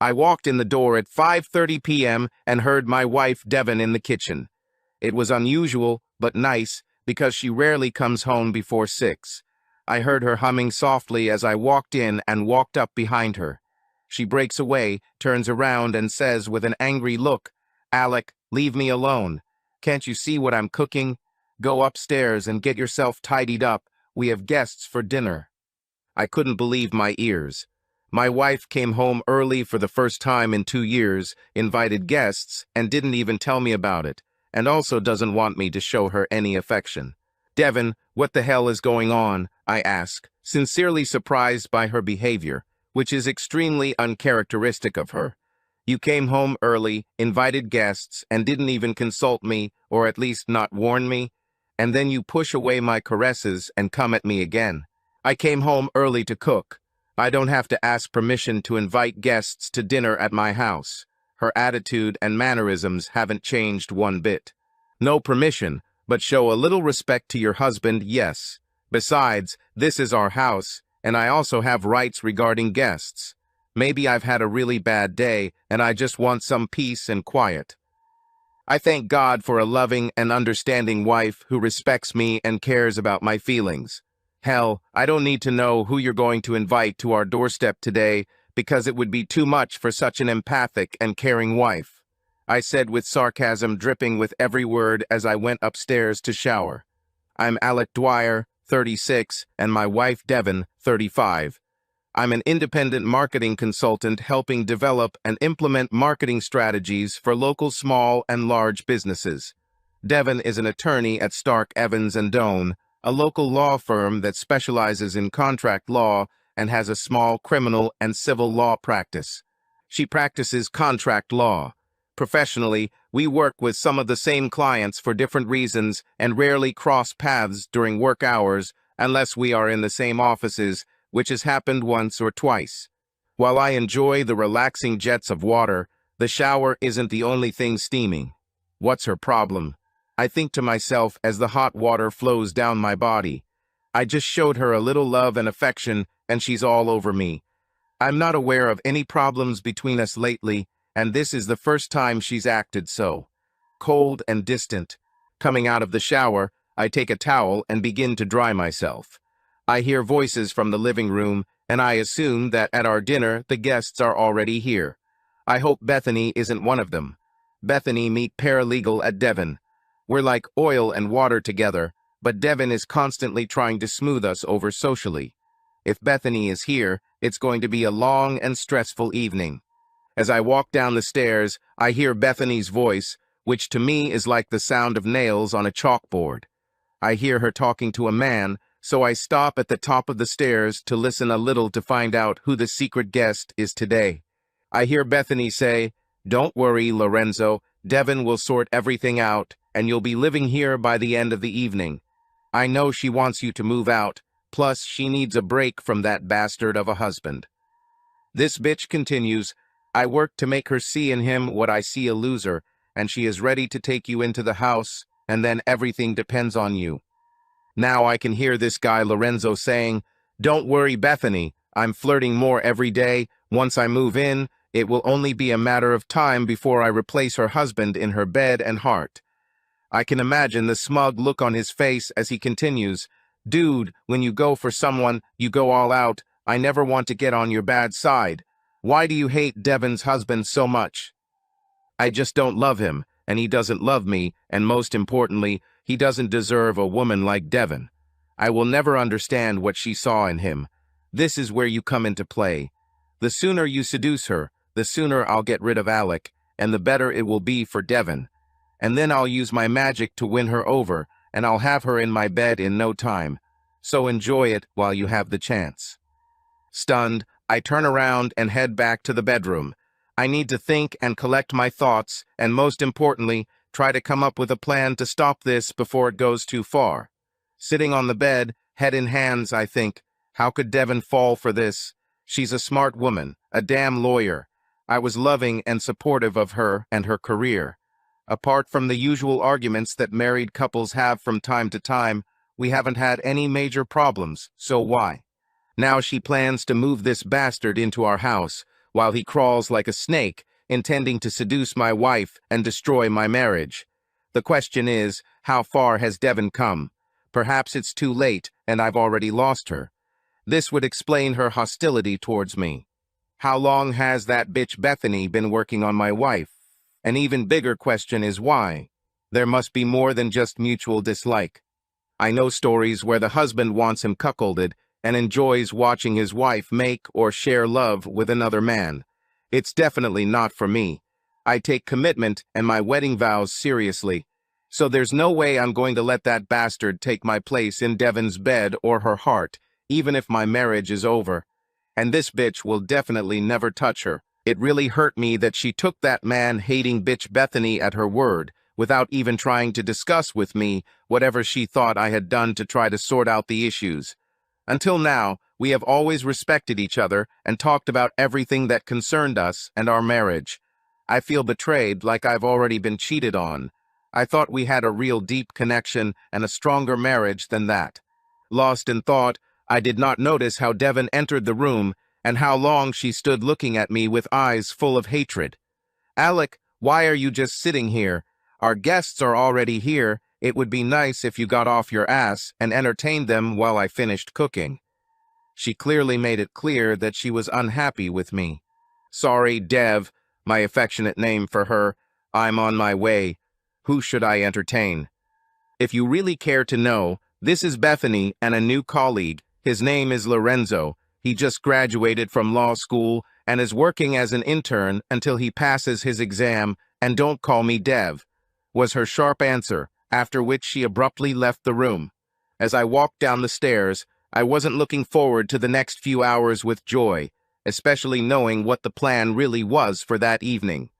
I walked in the door at 5:30 p.m. and heard my wife Devon in the kitchen. It was unusual, but nice, because she rarely comes home before 6. I heard her humming softly as I walked in and walked up behind her. She breaks away, turns around, and says with an angry look, "Alec, leave me alone. Can't you see what I'm cooking? Go upstairs and get yourself tidied up. We have guests for dinner." I couldn't believe my ears. My wife came home early for the first time in 2 years, invited guests, and didn't even tell me about it, and also doesn't want me to show her any affection. "Devon, what the hell is going on?" I ask, sincerely surprised by her behavior, which is extremely uncharacteristic of her. "You came home early, invited guests, and didn't even consult me, or at least not warn me, and then you push away my caresses and come at me again. I came home early to cook. I don't have to ask permission to invite guests to dinner at my house." Her attitude and mannerisms haven't changed one bit. "No permission, but show a little respect to your husband, yes. Besides, this is our house, and I also have rights regarding guests. Maybe I've had a really bad day, and I just want some peace and quiet. I thank God for a loving and understanding wife who respects me and cares about my feelings. Hell, I don't need to know who you're going to invite to our doorstep today, because it would be too much for such an empathic and caring wife," I said with sarcasm dripping with every word as I went upstairs to shower. "I'm Alec Dwyer, 36, and my wife Devon, 35. I'm an independent marketing consultant helping develop and implement marketing strategies for local small and large businesses. Devon is an attorney at Stark, Evans & Doan, a local law firm that specializes in contract law and has a small criminal and civil law practice. She practices contract law. Professionally, we work with some of the same clients for different reasons and rarely cross paths during work hours unless we are in the same offices, which has happened once or twice. While I enjoy the relaxing jets of water, the shower isn't the only thing steaming. What's her problem? I think to myself as the hot water flows down my body. I just showed her a little love and affection, and she's all over me. I'm not aware of any problems between us lately, and this is the first time she's acted so. Cold and distant. Coming out of the shower, I take a towel and begin to dry myself. I hear voices from the living room, and I assume that at our dinner the guests are already here. I hope Bethany isn't one of them. Bethany meet paralegal at Devon. We're like oil and water together, but Devon is constantly trying to smooth us over socially. If Bethany is here, it's going to be a long and stressful evening. As I walk down the stairs, I hear Bethany's voice, which to me is like the sound of nails on a chalkboard. I hear her talking to a man, so I stop at the top of the stairs to listen a little to find out who the secret guest is today. I hear Bethany say, "Don't worry, Lorenzo, Devon will sort everything out, and you'll be living here by the end of the evening. I know she wants you to move out, plus she needs a break from that bastard of a husband." This bitch continues, "I work to make her see in him what I see a loser, and she is ready to take you into the house, and then everything depends on you." Now I can hear this guy Lorenzo saying, "Don't worry, Bethany, I'm flirting more every day. Once I move in, it will only be a matter of time before I replace her husband in her bed and heart." I can imagine the smug look on his face as he continues, "Dude, when you go for someone, you go all out. I never want to get on your bad side. Why do you hate Devon's husband so much?" I just don't love him, and he doesn't love me, and most importantly, he doesn't deserve a woman like Devon. I will never understand what she saw in him. This is where you come into play. The sooner you seduce her, the sooner I'll get rid of Alec, and the better it will be for Devon. And then I'll use my magic to win her over, and I'll have her in my bed in no time. So enjoy it while you have the chance. Stunned, I turn around and head back to the bedroom. I need to think and collect my thoughts, and most importantly, try to come up with a plan to stop this before it goes too far. Sitting on the bed, head in hands, I think, how could Devon fall for this? She's a smart woman, a damn lawyer. I was loving and supportive of her and her career. Apart from the usual arguments that married couples have from time to time, we haven't had any major problems, so why? Now she plans to move this bastard into our house. while he crawls like a snake, intending to seduce my wife and destroy my marriage. The question is, how far has Devon come? Perhaps it's too late and I've already lost her. This would explain her hostility towards me. How long has that bitch Bethany been working on my wife? An even bigger question is why. There must be more than just mutual dislike. I know stories where the husband wants him cuckolded and enjoys watching his wife make or share love with another man. It's definitely not for me. I take commitment and my wedding vows seriously, so there's no way I'm going to let that bastard take my place in Devon's bed or her heart, even if my marriage is over. And this bitch will definitely never touch her. It really hurt me that she took that man-hating bitch Bethany at her word, without even trying to discuss with me whatever she thought I had done to try to sort out the issues. Until now, we have always respected each other and talked about everything that concerned us and our marriage. I feel betrayed, like I've already been cheated on. I thought we had a real deep connection and a stronger marriage than that. Lost in thought, I did not notice how Devon entered the room and how long she stood looking at me with eyes full of hatred. "Alec, why are you just sitting here? Our guests are already here. It would be nice if you got off your ass and entertained them while I finished cooking." She clearly made it clear that she was unhappy with me. "Sorry, Dev," my affectionate name for her. "I'm on my way. Who should I entertain?" If you really care to know, this is Bethany and a new colleague. His name is Lorenzo. He just graduated from law school and is working as an intern until he passes his exam, and don't call me Dev, was her sharp answer, after which she abruptly left the room. As I walked down the stairs, I wasn't looking forward to the next few hours with joy, especially knowing what the plan really was for that evening.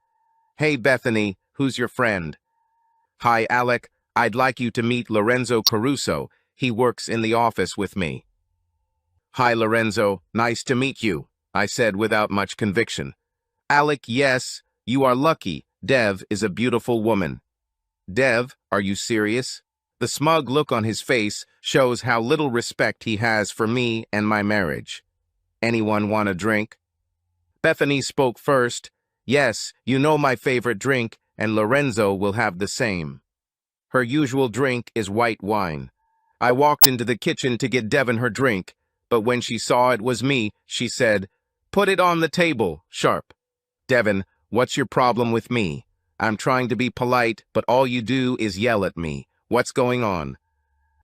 "Hey Bethany, who's your friend?" "Hi Alec, I'd like you to meet Lorenzo Caruso. He works in the office with me." "Hi Lorenzo, nice to meet you," I said without much conviction. "Alec, yes, you are lucky. Dev is a beautiful woman." "Dev, are you serious?" The smug look on his face shows how little respect he has for me and my marriage. "Anyone want a drink?" Bethany spoke first. "Yes, you know my favorite drink, and Lorenzo will have the same." Her usual drink is white wine. I walked into the kitchen to get Devon her drink, but when she saw it was me, she said, "Put it on the table, sharp." "Devon, what's your problem with me? I'm trying to be polite, but all you do is yell at me. What's going on?"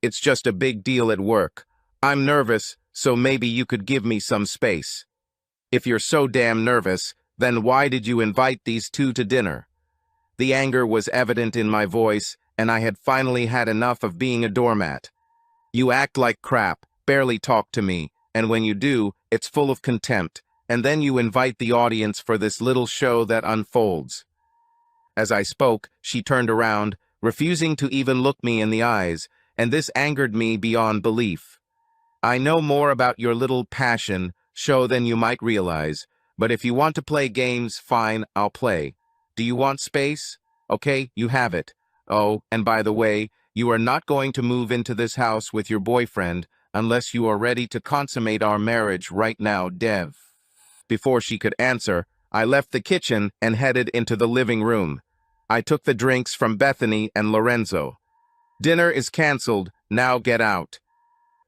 "It's just a big deal at work. I'm nervous, so maybe you could give me some space." "If you're so damn nervous, then why did you invite these two to dinner?" The anger was evident in my voice, and I had finally had enough of being a doormat. "You act like crap, barely talk to me, and when you do, it's full of contempt, and then you invite the audience for this little show that unfolds." As I spoke, she turned around, refusing to even look me in the eyes, and this angered me beyond belief. "I know more about your little passion show than you might realize, but if you want to play games, fine, I'll play. Do you want space? Okay, you have it. Oh, and by the way, you are not going to move into this house with your boyfriend unless you are ready to consummate our marriage right now, Dev." Before she could answer, I left the kitchen and headed into the living room. I took the drinks from Bethany and Lorenzo. "Dinner is canceled, now get out."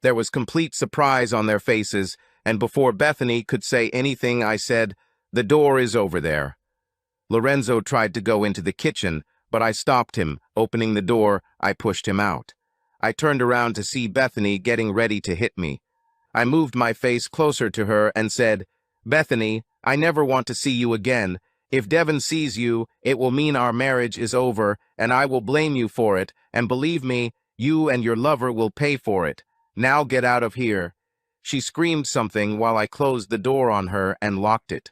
There was complete surprise on their faces, and before Bethany could say anything, I said, "The door is over there." Lorenzo tried to go into the kitchen, but I stopped him. Opening the door, I pushed him out. I turned around to see Bethany getting ready to hit me. I moved my face closer to her and said, "Bethany, I never want to see you again. If Devon sees you, it will mean our marriage is over, and I will blame you for it, and believe me, you and your lover will pay for it. Now get out of here." She screamed something while I closed the door on her and locked it.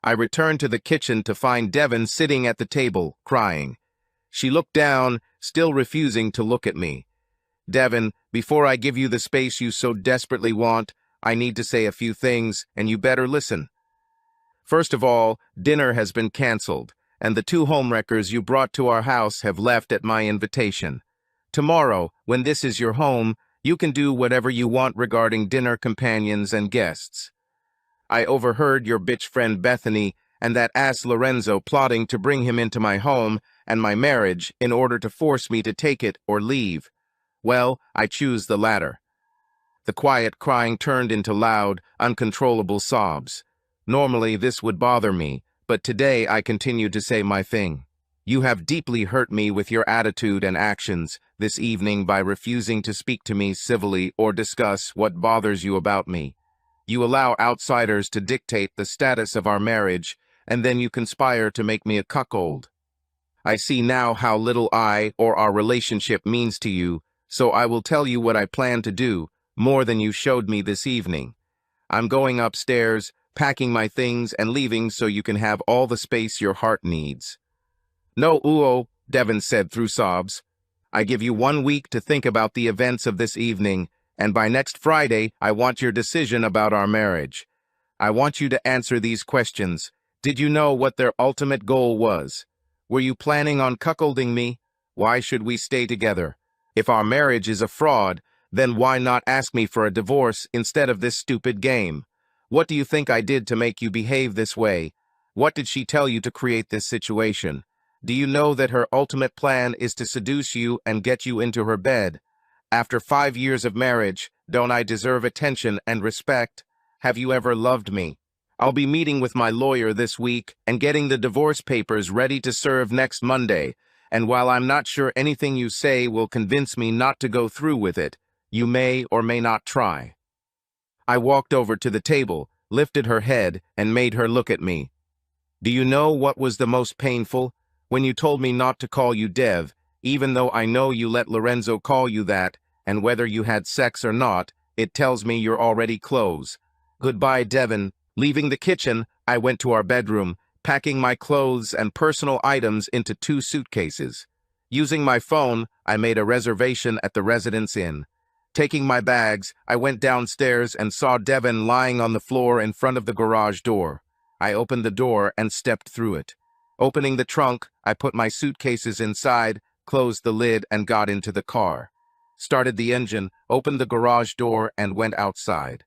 I returned to the kitchen to find Devon sitting at the table, crying. She looked down, still refusing to look at me. "Devon, before I give you the space you so desperately want, I need to say a few things, and you better listen. First of all, dinner has been canceled, and the two homewreckers you brought to our house have left at my invitation. Tomorrow, when this is your home, you can do whatever you want regarding dinner companions and guests." I overheard your bitch friend Bethany and that ass Lorenzo plotting to bring him into my home and my marriage in order to force me to take it or leave. Well, I choose the latter. The quiet crying turned into loud, uncontrollable sobs. Normally this would bother me, but today I continued to say my thing. You have deeply hurt me with your attitude and actions this evening by refusing to speak to me civilly or discuss what bothers you about me. You allow outsiders to dictate the status of our marriage, and then you conspire to make me a cuckold. I see now how little I or our relationship means to you, so I will tell you what I plan to do, more than you showed me this evening. I'm going upstairs, packing my things and leaving so you can have all the space your heart needs. No, Uo, Devon said through sobs. I give you 1 week to think about the events of this evening, and by next Friday, I want your decision about our marriage. I want you to answer these questions. Did you know what their ultimate goal was? Were you planning on cuckolding me? Why should we stay together? If our marriage is a fraud, then why not ask me for a divorce instead of this stupid game? What do you think I did to make you behave this way? What did she tell you to create this situation? Do you know that her ultimate plan is to seduce you and get you into her bed? After 5 years of marriage, don't I deserve attention and respect? Have you ever loved me? I'll be meeting with my lawyer this week and getting the divorce papers ready to serve next Monday, and while I'm not sure anything you say will convince me not to go through with it, you may or may not try. I walked over to the table, lifted her head, and made her look at me. Do you know what was the most painful? When you told me not to call you Dev, even though I know you let Lorenzo call you that, and whether you had sex or not, it tells me you're already close. Goodbye, Devon. Leaving the kitchen, I went to our bedroom, packing my clothes and personal items into 2 suitcases. Using my phone, I made a reservation at the Residence Inn. Taking my bags, I went downstairs and saw Devon lying on the floor in front of the garage door. I opened the door and stepped through it. Opening the trunk, I put my suitcases inside, closed the lid, and got into the car. Started the engine, opened the garage door, and went outside.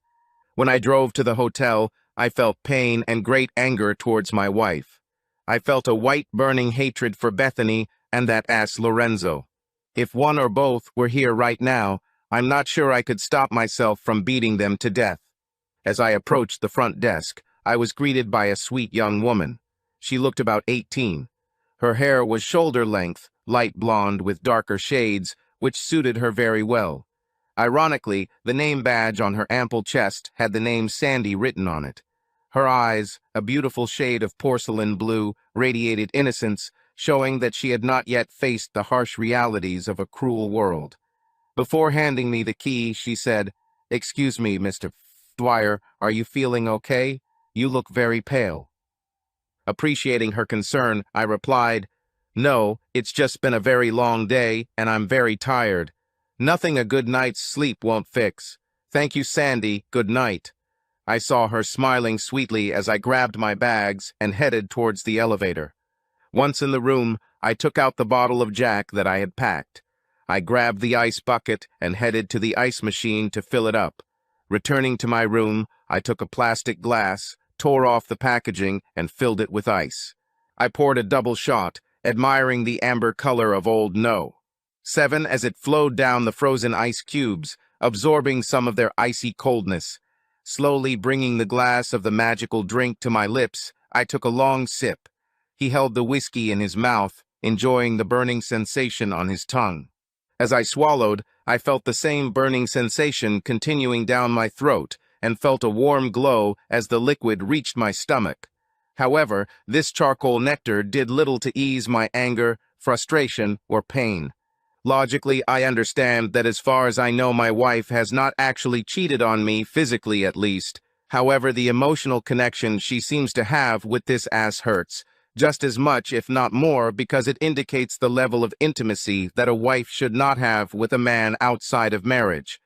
When I drove to the hotel, I felt pain and great anger towards my wife. I felt a white burning hatred for Bethany and that ass Lorenzo. If one or both were here right now, I'm not sure I could stop myself from beating them to death. As I approached the front desk, I was greeted by a sweet young woman. She looked about 18. Her hair was shoulder-length, light blonde with darker shades, which suited her very well. Ironically, the name badge on her ample chest had the name Sandy written on it. Her eyes, a beautiful shade of porcelain blue, radiated innocence, showing that she had not yet faced the harsh realities of a cruel world. Before handing me the key, she said, "Excuse me, Mr. Dwyer, are you feeling okay? You look very pale." Appreciating her concern, I replied, "No, it's just been a very long day, and I'm very tired. Nothing a good night's sleep won't fix. Thank you, Sandy. Good night." I saw her smiling sweetly as I grabbed my bags and headed towards the elevator. Once in the room, I took out the bottle of Jack that I had packed. I grabbed the ice bucket and headed to the ice machine to fill it up. Returning to my room, I took a plastic glass, tore off the packaging, and filled it with ice. I poured a double shot, admiring the amber color of Old No. 7 as it flowed down the frozen ice cubes, absorbing some of their icy coldness. Slowly bringing the glass of the magical drink to my lips, I took a long sip. He held the whiskey in his mouth, enjoying the burning sensation on his tongue. As I swallowed, I felt the same burning sensation continuing down my throat and felt a warm glow as the liquid reached my stomach. However, this charcoal nectar did little to ease my anger, frustration, or pain. Logically, I understand that as far as I know, my wife has not actually cheated on me, physically at least. However, the emotional connection she seems to have with this ass hurts, just as much, if not more, because it indicates the level of intimacy that a wife should not have with a man outside of marriage.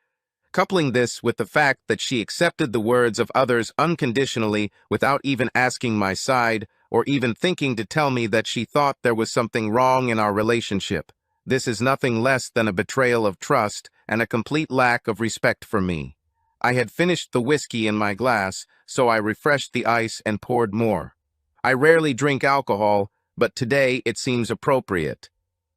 Coupling this with the fact that she accepted the words of others unconditionally without even asking my side or even thinking to tell me that she thought there was something wrong in our relationship. This is nothing less than a betrayal of trust and a complete lack of respect for me. I had finished the whiskey in my glass, so I refreshed the ice and poured more. I rarely drink alcohol, but today it seems appropriate.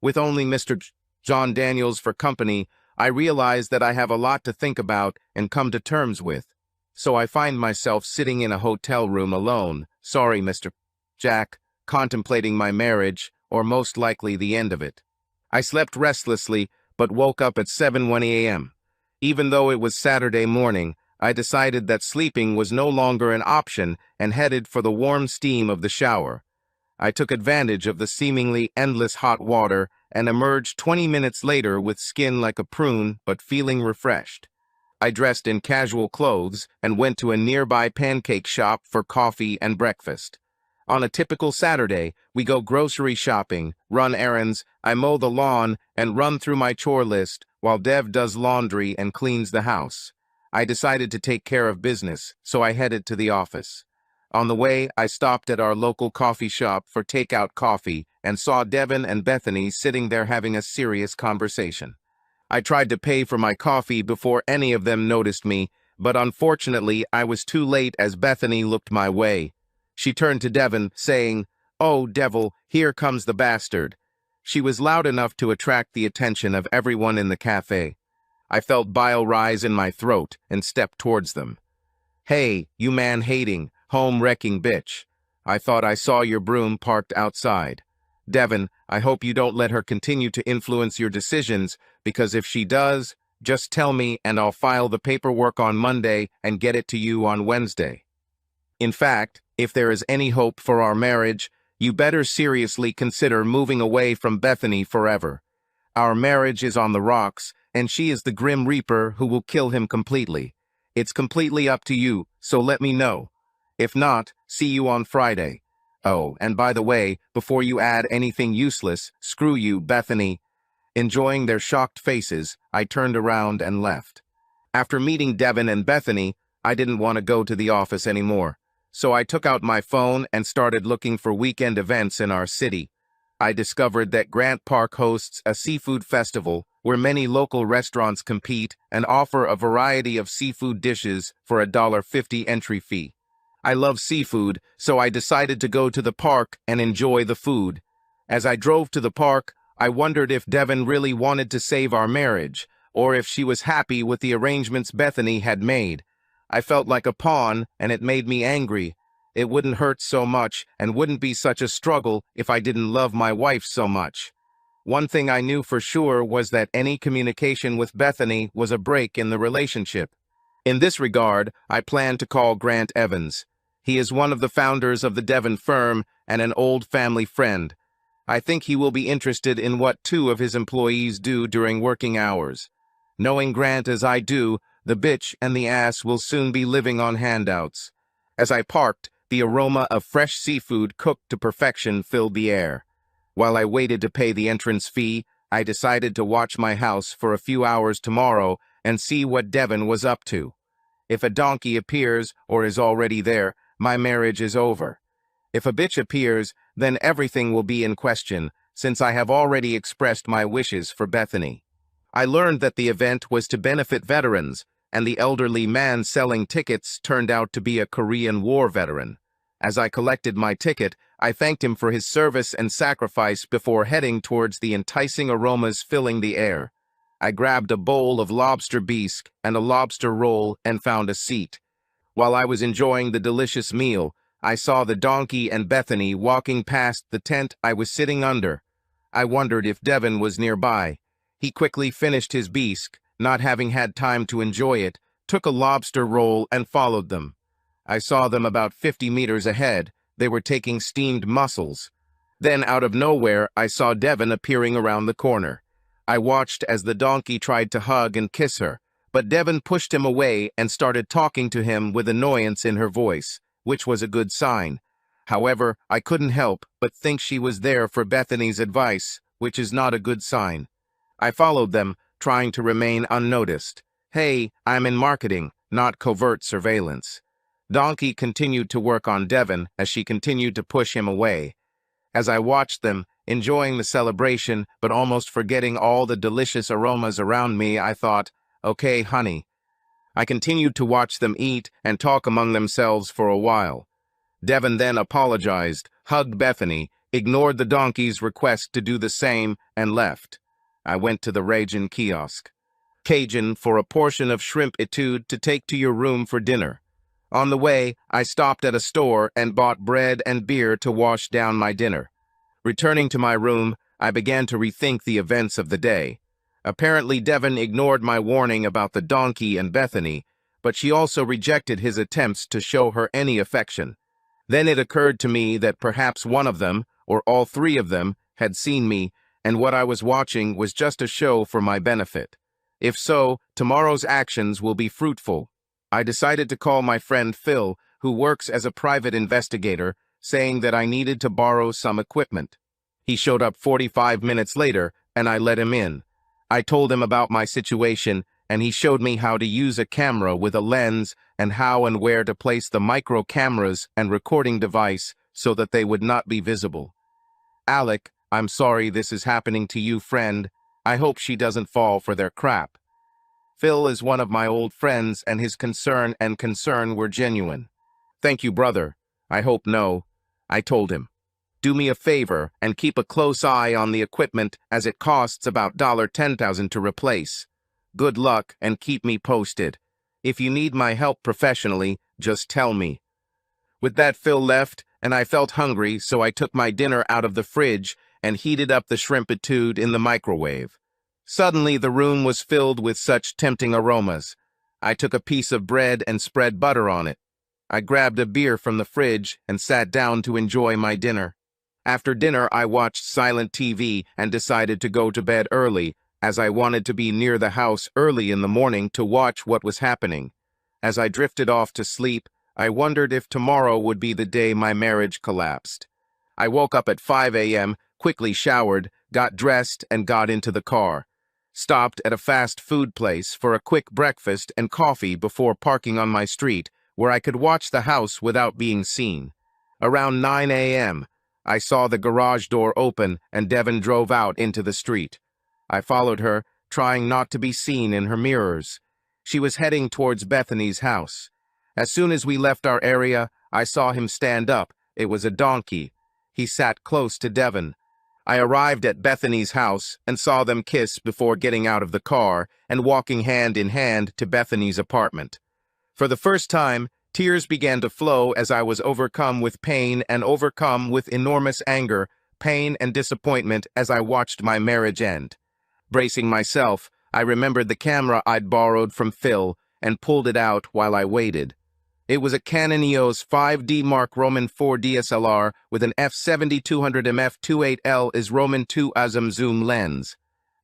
With only Mr. John Daniels for company, I realize that I have a lot to think about and come to terms with. So I find myself sitting in a hotel room alone, sorry, Mr. Jack, contemplating my marriage, or most likely the end of it. I slept restlessly, but woke up at 7:20 a.m. Even though it was Saturday morning, I decided that sleeping was no longer an option and headed for the warm steam of the shower. I took advantage of the seemingly endless hot water and emerged 20 minutes later with skin like a prune but feeling refreshed. I dressed in casual clothes and went to a nearby pancake shop for coffee and breakfast. On a typical Saturday, we go grocery shopping, run errands, I mow the lawn, and run through my chore list while Dev does laundry and cleans the house. I decided to take care of business, so I headed to the office. On the way, I stopped at our local coffee shop for takeout coffee and saw Devon and Bethany sitting there having a serious conversation. I tried to pay for my coffee before any of them noticed me, but unfortunately I was too late as Bethany looked my way. She turned to Devon, saying, "Oh, devil, here comes the bastard." She was loud enough to attract the attention of everyone in the cafe. I felt bile rise in my throat and stepped towards them. "Hey, you man-hating, home-wrecking bitch. I thought I saw your broom parked outside. Devon, I hope you don't let her continue to influence your decisions, because if she does, just tell me and I'll file the paperwork on Monday and get it to you on Wednesday. In fact, if there is any hope for our marriage, you better seriously consider moving away from Bethany forever. Our marriage is on the rocks, and she is the Grim Reaper who will kill him completely. It's completely up to you, so let me know. If not, see you on Friday. Oh, and by the way, before you add anything useless, screw you, Bethany." Enjoying their shocked faces, I turned around and left. After meeting Devon and Bethany, I didn't want to go to the office anymore. So I took out my phone and started looking for weekend events in our city. I discovered that Grant Park hosts a seafood festival where many local restaurants compete and offer a variety of seafood dishes for a $1.50 entry fee. I love seafood, so I decided to go to the park and enjoy the food. As I drove to the park, I wondered if Devon really wanted to save our marriage, or if she was happy with the arrangements Bethany had made. I felt like a pawn, and it made me angry. It wouldn't hurt so much, and wouldn't be such a struggle if I didn't love my wife so much. One thing I knew for sure was that any communication with Bethany was a break in the relationship. In this regard, I planned to call Grant Evans. He is one of the founders of the Devon firm and an old family friend. I think he will be interested in what two of his employees do during working hours. Knowing Grant as I do, the bitch and the ass will soon be living on handouts. As I parked, the aroma of fresh seafood cooked to perfection filled the air. While I waited to pay the entrance fee, I decided to watch my house for a few hours tomorrow and see what Devon was up to. If a donkey appears or is already there, my marriage is over. If a bitch appears, then everything will be in question, since I have already expressed my wishes for Bethany. I learned that the event was to benefit veterans, and the elderly man selling tickets turned out to be a Korean War veteran. As I collected my ticket, I thanked him for his service and sacrifice before heading towards the enticing aromas filling the air. I grabbed a bowl of lobster bisque and a lobster roll and found a seat. While I was enjoying the delicious meal, I saw the donkey and Bethany walking past the tent I was sitting under. I wondered if Devon was nearby. He quickly finished his bisque, not having had time to enjoy it, took a lobster roll and followed them. I saw them about 50 meters ahead. They were taking steamed mussels. Then, out of nowhere, I saw Devon appearing around the corner. I watched as the donkey tried to hug and kiss her, but Devon pushed him away and started talking to him with annoyance in her voice, which was a good sign. However, I couldn't help but think she was there for Bethany's advice, which is not a good sign. I followed them, trying to remain unnoticed. Hey, I'm in marketing, not covert surveillance. Donkey continued to work on Devon as she continued to push him away. As I watched them, enjoying the celebration but almost forgetting all the delicious aromas around me, I thought, okay, honey, I continued to watch them eat and talk among themselves for a while. Devon then apologized, hugged Bethany, ignored the donkey's request to do the same, and left. I went to the Ragin kiosk. Cajun for a portion of shrimp etude to take to your room for dinner. On the way, I stopped at a store and bought bread and beer to wash down my dinner. Returning to my room, I began to rethink the events of the day. Apparently, Devon ignored my warning about the donkey and Bethany, but she also rejected his attempts to show her any affection. Then it occurred to me that perhaps one of them, or all three of them, had seen me, and what I was watching was just a show for my benefit. If so, tomorrow's actions will be fruitful. I decided to call my friend Phil, who works as a private investigator, saying that I needed to borrow some equipment. He showed up 45 minutes later, and I let him in. I told him about my situation, and he showed me how to use a camera with a lens and how and where to place the micro cameras and recording device so that they would not be visible. Alec, I'm sorry this is happening to you, friend. I hope she doesn't fall for their crap. Phil is one of my old friends, and his concern were genuine. Thank you, brother. I hope no. I told him. Do me a favor and keep a close eye on the equipment as it costs about $10,000 to replace. Good luck and keep me posted. If you need my help professionally, just tell me. With that, Phil left, and I felt hungry, so I took my dinner out of the fridge and heated up the shrimpitude in the microwave. Suddenly, the room was filled with such tempting aromas. I took a piece of bread and spread butter on it. I grabbed a beer from the fridge and sat down to enjoy my dinner. After dinner, I watched silent TV and decided to go to bed early, as I wanted to be near the house early in the morning to watch what was happening. As I drifted off to sleep, I wondered if tomorrow would be the day my marriage collapsed. I woke up at 5 a.m., quickly showered, got dressed, and got into the car. Stopped at a fast food place for a quick breakfast and coffee before parking on my street, where I could watch the house without being seen. Around 9 a.m., I saw the garage door open and Devon drove out into the street. I followed her, trying not to be seen in her mirrors. She was heading towards Bethany's house. As soon as we left our area, I saw him stand up. It was a donkey. He sat close to Devon. I arrived at Bethany's house and saw them kiss before getting out of the car and walking hand in hand to Bethany's apartment. For the first time, tears began to flow as I was overcome with pain and overcome with enormous anger, pain and disappointment as I watched my marriage end. Bracing myself, I remembered the camera I'd borrowed from Phil and pulled it out while I waited. It was a Canon EOS 5D Mark Roman 4 DSLR with an f/7200mm f/28L is Roman 2 ASM zoom lens.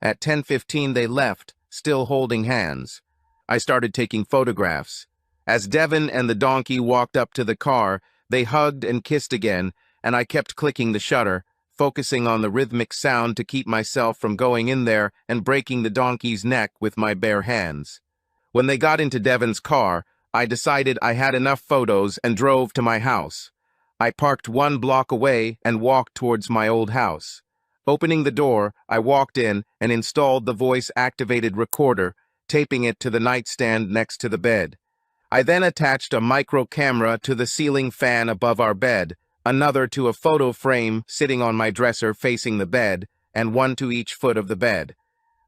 At 10:15 they left, still holding hands. I started taking photographs. As Devon and the donkey walked up to the car, they hugged and kissed again, and I kept clicking the shutter, focusing on the rhythmic sound to keep myself from going in there and breaking the donkey's neck with my bare hands. When they got into Devon's car, I decided I had enough photos and drove to my house. I parked 1 block away and walked towards my old house. Opening the door, I walked in and installed the voice-activated recorder, taping it to the nightstand next to the bed. I then attached a micro camera to the ceiling fan above our bed, another to a photo frame sitting on my dresser facing the bed, and one to each foot of the bed.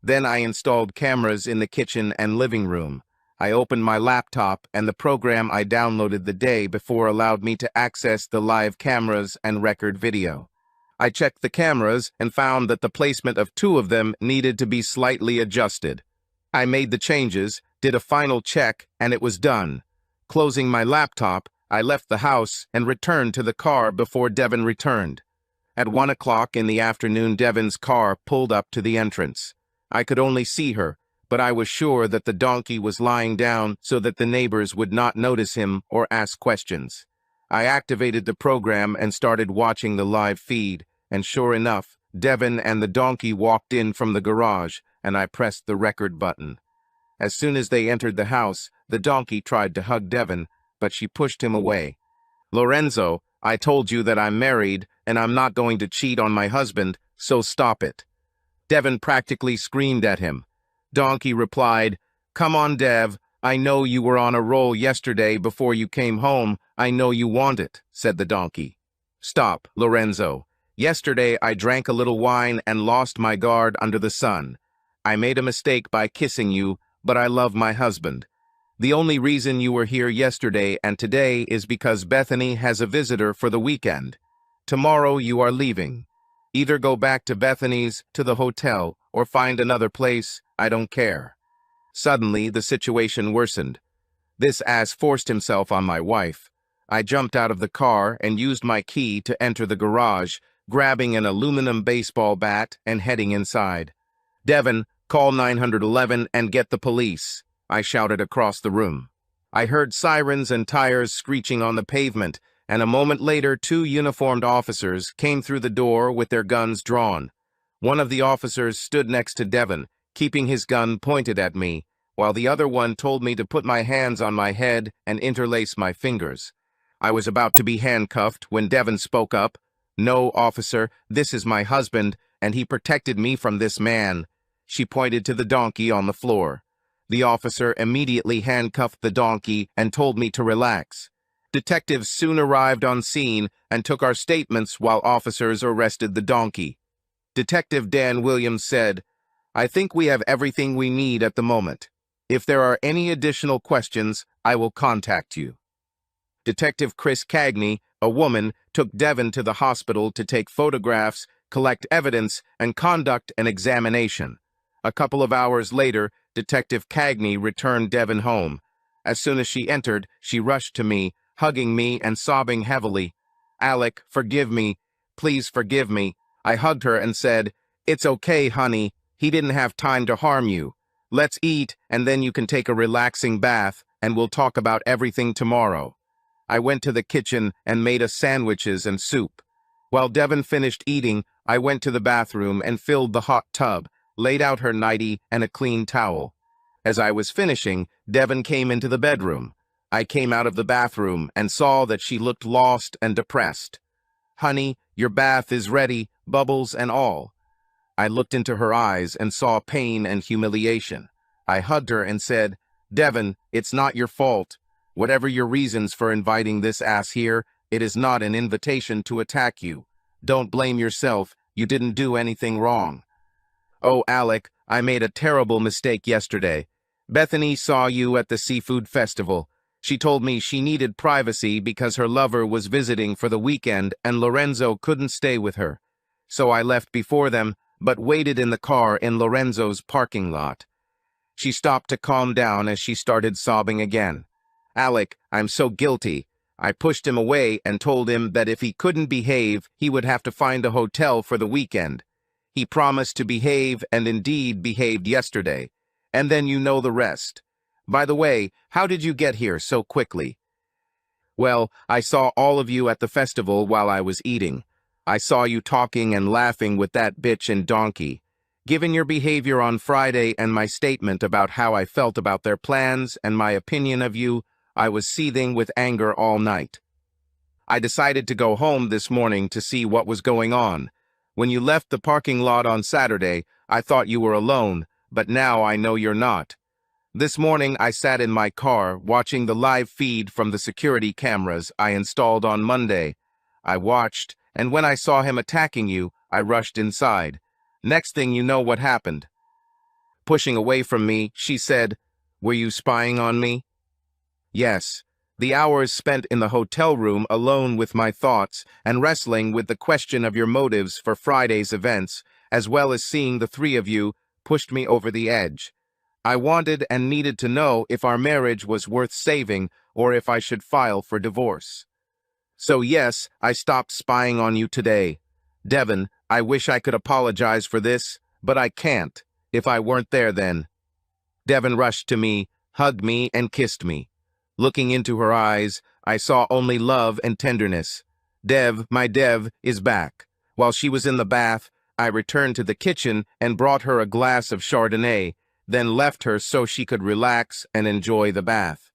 Then I installed cameras in the kitchen and living room. I opened my laptop, and the program I downloaded the day before allowed me to access the live cameras and record video. I checked the cameras and found that the placement of 2 of them needed to be slightly adjusted. I made the changes, did a final check, and it was done. Closing my laptop, I left the house and returned to the car before Devon returned. At 1 o'clock in the afternoon, Devon's car pulled up to the entrance. I could only see her, but I was sure that the donkey was lying down so that the neighbors would not notice him or ask questions. I activated the program and started watching the live feed, and sure enough, Devon and the donkey walked in from the garage, and I pressed the record button. As soon as they entered the house, the donkey tried to hug Devon, but she pushed him away. "Lorenzo, I told you that I'm married, and I'm not going to cheat on my husband, so stop it." Devon practically screamed at him. Donkey replied, "Come on, Dev, I know you were on a roll yesterday before you came home. I know you want it, said the donkey. Stop, Lorenzo. Yesterday I drank a little wine and lost my guard under the sun. I made a mistake by kissing you, but I love my husband. The only reason you were here yesterday and today is because Bethany has a visitor for the weekend. Tomorrow you are leaving. Either go back to Bethany's, to the hotel, or find another place. I don't care. Suddenly, the situation worsened. This ass forced himself on my wife. I jumped out of the car and used my key to enter the garage, grabbing an aluminum baseball bat and heading inside. Devon, call 911 and get the police, I shouted across the room. I heard sirens and tires screeching on the pavement, and a moment later 2 uniformed officers came through the door with their guns drawn. One of the officers stood next to Devon, keeping his gun pointed at me, while the other one told me to put my hands on my head and interlace my fingers. I was about to be handcuffed when Devon spoke up. "No, officer, this is my husband, and he protected me from this man." She pointed to the donkey on the floor. The officer immediately handcuffed the donkey and told me to relax. Detectives soon arrived on scene and took our statements while officers arrested the donkey. Detective Dan Williams said, "I think we have everything we need at the moment. If there are any additional questions, I will contact you." Detective Chris Cagney, a woman, took Devon to the hospital to take photographs, collect evidence, and conduct an examination. A couple of hours later, Detective Cagney returned Devon home. As soon as she entered, she rushed to me, hugging me and sobbing heavily. "Alec, forgive me. Please forgive me." I hugged her and said, "It's okay, honey. He didn't have time to harm you. Let's eat, and then you can take a relaxing bath, and we'll talk about everything tomorrow." I went to the kitchen and made us sandwiches and soup. While Devon finished eating, I went to the bathroom and filled the hot tub, laid out her nightie and a clean towel. As I was finishing, Devon came into the bedroom. I came out of the bathroom and saw that she looked lost and depressed. "Honey, your bath is ready, bubbles and all." I looked into her eyes and saw pain and humiliation. I hugged her and said, "Devon, it's not your fault. Whatever your reasons for inviting this ass here, it is not an invitation to attack you. Don't blame yourself. You didn't do anything wrong." "Oh, Alec, I made a terrible mistake yesterday. Bethany saw you at the seafood festival. She told me she needed privacy because her lover was visiting for the weekend and Lorenzo couldn't stay with her. So I left before them, but waited in the car in Lorenzo's parking lot." She stopped to calm down as she started sobbing again. "Alec, I'm so guilty. I pushed him away and told him that if he couldn't behave, he would have to find a hotel for the weekend. He promised to behave and indeed behaved yesterday. And then you know the rest. By the way, how did you get here so quickly?" "Well, I saw all of you at the festival while I was eating. I saw you talking and laughing with that bitch and donkey. Given your behavior on Friday and my statement about how I felt about their plans and my opinion of you, I was seething with anger all night. I decided to go home this morning to see what was going on. When you left the parking lot on Saturday, I thought you were alone, but now I know you're not. This morning I sat in my car watching the live feed from the security cameras I installed on Monday. I watched, and when I saw him attacking you, I rushed inside. Next thing you know what happened." Pushing away from me, she said, "Were you spying on me?" "Yes. The hours spent in the hotel room alone with my thoughts and wrestling with the question of your motives for Friday's events, as well as seeing the 3 of you, pushed me over the edge. I wanted and needed to know if our marriage was worth saving or if I should file for divorce. So yes, I stopped spying on you today. Devon, I wish I could apologize for this, but I can't. If I weren't there then." Devon rushed to me, hugged me, and kissed me. Looking into her eyes, I saw only love and tenderness. Dev, my Dev, is back. While she was in the bath, I returned to the kitchen and brought her a glass of Chardonnay, then left her so she could relax and enjoy the bath.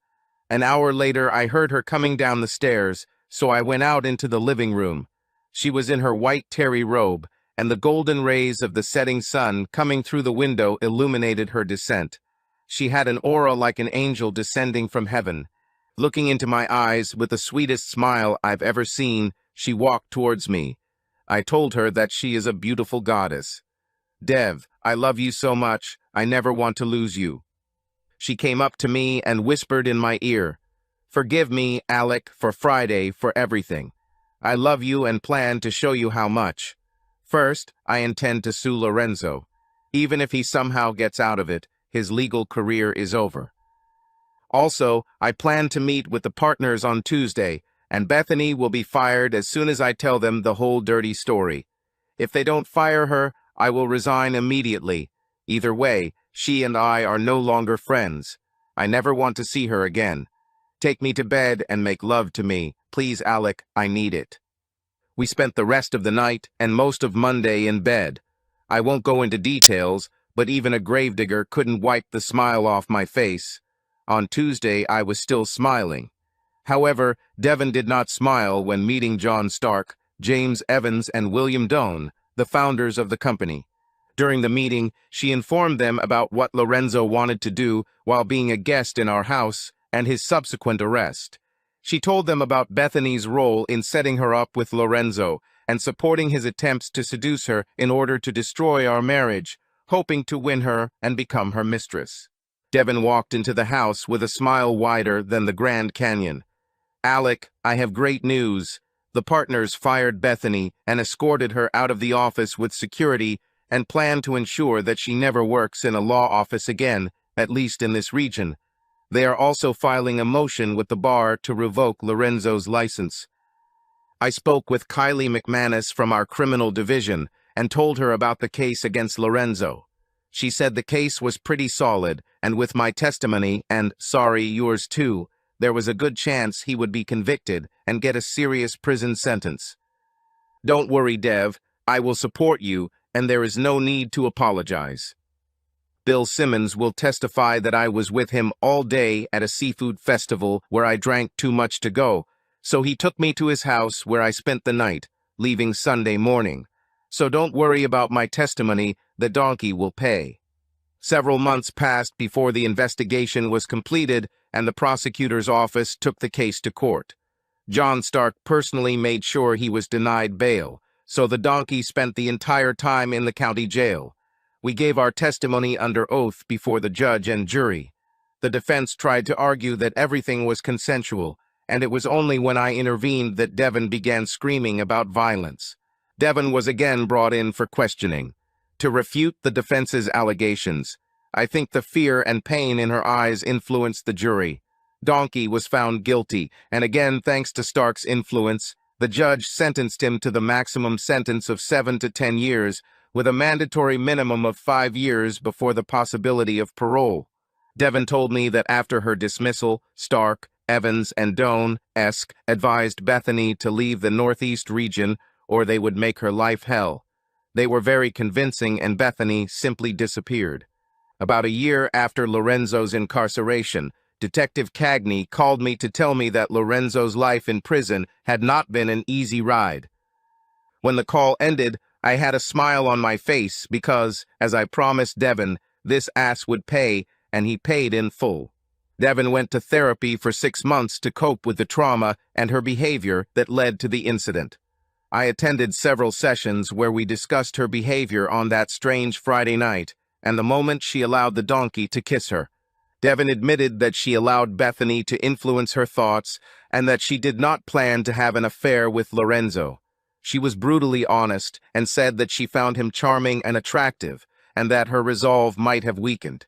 An hour later, I heard her coming down the stairs, so I went out into the living room. She was in her white terry robe, and the golden rays of the setting sun coming through the window illuminated her descent. She had an aura like an angel descending from heaven. Looking into my eyes with the sweetest smile I've ever seen, she walked towards me. I told her that she is a beautiful goddess. Dev, I love you so much, I never want to lose you. She came up to me and whispered in my ear, "Forgive me, Alec, for Friday, for everything. I love you and plan to show you how much. First, I intend to sue Lorenzo. Even if he somehow gets out of it, his legal career is over. Also, I plan to meet with the partners on Tuesday, and Bethany will be fired as soon as I tell them the whole dirty story. If they don't fire her, I will resign immediately. Either way, she and I are no longer friends. I never want to see her again. Take me to bed and make love to me. Please, Alec, I need it." We spent the rest of the night and most of Monday in bed. I won't go into details, but even a gravedigger couldn't wipe the smile off my face. On Tuesday, I was still smiling. However, Devon did not smile when meeting John Stark, James Evans, and William Doan, the founders of the company. During the meeting, she informed them about what Lorenzo wanted to do while being a guest in our house and his subsequent arrest. She told them about Bethany's role in setting her up with Lorenzo and supporting his attempts to seduce her in order to destroy our marriage, hoping to win her and become her mistress. Devon walked into the house with a smile wider than the Grand Canyon. "Alec, I have great news. The partners fired Bethany and escorted her out of the office with security and plan to ensure that she never works in a law office again, at least in this region. They are also filing a motion with the bar to revoke Lorenzo's license." I spoke with Kylie McManus from our criminal division and told her about the case against Lorenzo. She said the case was pretty solid, and with my testimony and, sorry, yours too, there was a good chance he would be convicted and get a serious prison sentence. "Don't worry, Dev. I will support you, and there is no need to apologize." Bill Simmons will testify that I was with him all day at a seafood festival where I drank too much to go, so he took me to his house where I spent the night, leaving Sunday morning. So don't worry about my testimony, the donkey will pay. Several months passed before the investigation was completed and the prosecutor's office took the case to court. John Stark personally made sure he was denied bail, so the donkey spent the entire time in the county jail. We gave our testimony under oath before the judge and jury. The defense tried to argue that everything was consensual, and it was only when I intervened that Devon began screaming about violence. Devon was again brought in for questioning. To refute the defense's allegations, I think the fear and pain in her eyes influenced the jury. Donkey was found guilty, and again, thanks to Stark's influence, the judge sentenced him to the maximum sentence of 7 to 10 years, with a mandatory minimum of 5 years before the possibility of parole. Devon told me that after her dismissal, Stark, Evans, and Doan advised Bethany to leave the Northeast region or they would make her life hell. They were very convincing, and Bethany simply disappeared. About a year after Lorenzo's incarceration, Detective Cagney called me to tell me that Lorenzo's life in prison had not been an easy ride. When the call ended, I had a smile on my face because, as I promised Devon, this ass would pay, and he paid in full. Devon went to therapy for 6 months to cope with the trauma and her behavior that led to the incident. I attended several sessions where we discussed her behavior on that strange Friday night and the moment she allowed the donkey to kiss her. Devon admitted that she allowed Bethany to influence her thoughts and that she did not plan to have an affair with Lorenzo. She was brutally honest and said that she found him charming and attractive and that her resolve might have weakened.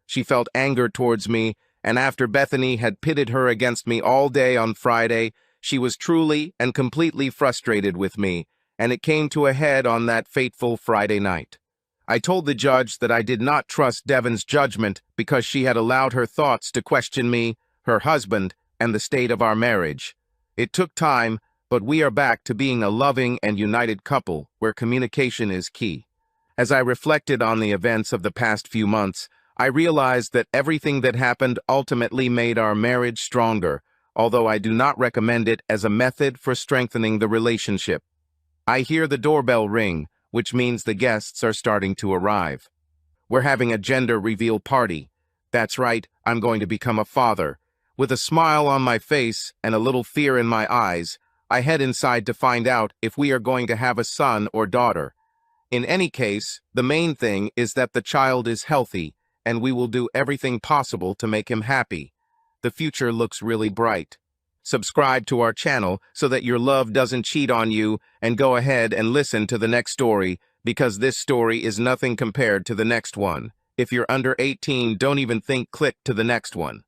She felt anger towards me, and after Bethany had pitted her against me all day on Friday, she was truly and completely frustrated with me, and it came to a head on that fateful Friday night. I told the judge that I did not trust Devon's judgment because she had allowed her thoughts to question me, her husband, and the state of our marriage. It took time, but we are back to being a loving and united couple where communication is key. As I reflected on the events of the past few months, I realized that everything that happened ultimately made our marriage stronger, although I do not recommend it as a method for strengthening the relationship. I hear the doorbell ring, which means the guests are starting to arrive. We're having a gender reveal party. That's right, I'm going to become a father. With a smile on my face and a little fear in my eyes, I head inside to find out if we are going to have a son or daughter. In any case, the main thing is that the child is healthy, and we will do everything possible to make him happy. The future looks really bright. Subscribe to our channel so that your love doesn't cheat on you, and go ahead and listen to the next story, because this story is nothing compared to the next one. If you're under 18, don't even think click to the next one.